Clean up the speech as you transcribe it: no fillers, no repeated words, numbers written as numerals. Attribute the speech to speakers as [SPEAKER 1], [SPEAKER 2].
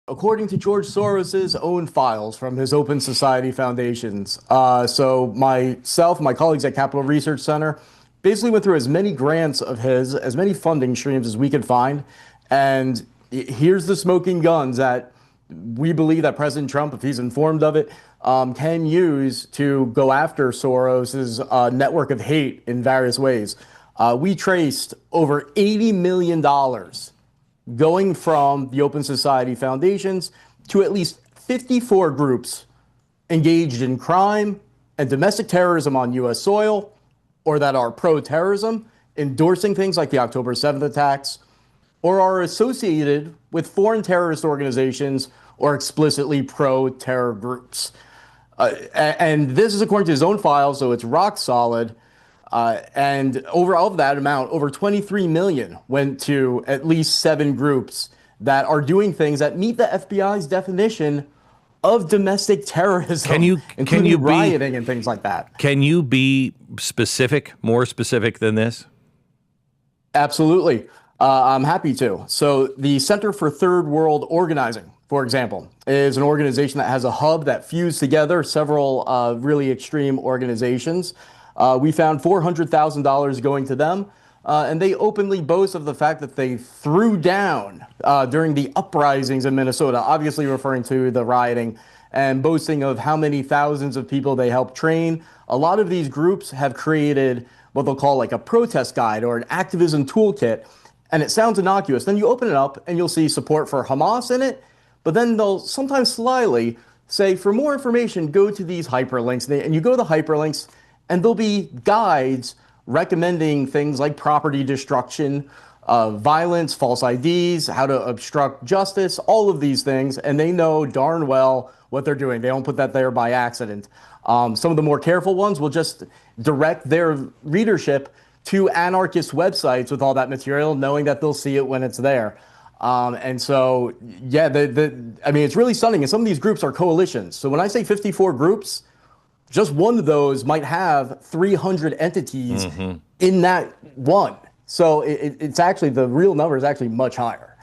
[SPEAKER 1] According to George Soros's own files from his Open Society foundations. So myself, my colleagues at Capital Research Center, basically went through as many grants of his, as many funding streams as we could find. And here's the smoking guns that we believe that President Trump, if he's informed of it, can use to go after Soros's network of hate in various ways. We traced over $80 million going from the Open Society foundations to at least 54 groups engaged in crime and domestic terrorism on U.S. soil, or that are pro-terrorism, endorsing things like the October 7th attacks, or are associated with foreign terrorist organizations or explicitly pro-terror groups. And this is according to his own file, so it's rock solid. And over all of that amount, over 23 million went to at least 7 groups that are doing things that meet the FBI's definition of domestic terrorism, including rioting and things like that.
[SPEAKER 2] Can you be specific, more specific than this?
[SPEAKER 1] Absolutely. I'm happy to. So the Center for Third World Organizing, for example, is an organization that has a hub that fused together several really extreme organizations. We found $400,000 going to them, and they openly boast of the fact that they threw down during the uprisings in Minnesota, obviously referring to the rioting, and boasting of how many thousands of people they helped train. A lot of these groups have created what they'll call like a protest guide or an activism toolkit, and it sounds innocuous. Then you open it up and you'll see support for Hamas in it, but then they'll sometimes slyly say, for more information, go to these hyperlinks. And you go to the hyperlinks, and there'll be guides recommending things like property destruction, violence, false IDs, how to obstruct justice, all of these things. And they know darn well what they're doing. They don't put that there by accident. Some of the more careful ones will just direct their readership to anarchist websites with all that material, knowing that they'll see it when it's there. And so, yeah, I mean, it's really stunning. And some of these groups are coalitions. So when I say 54 groups, just one of those might have 300 entities in that one. So it's actually, the real number is actually much higher.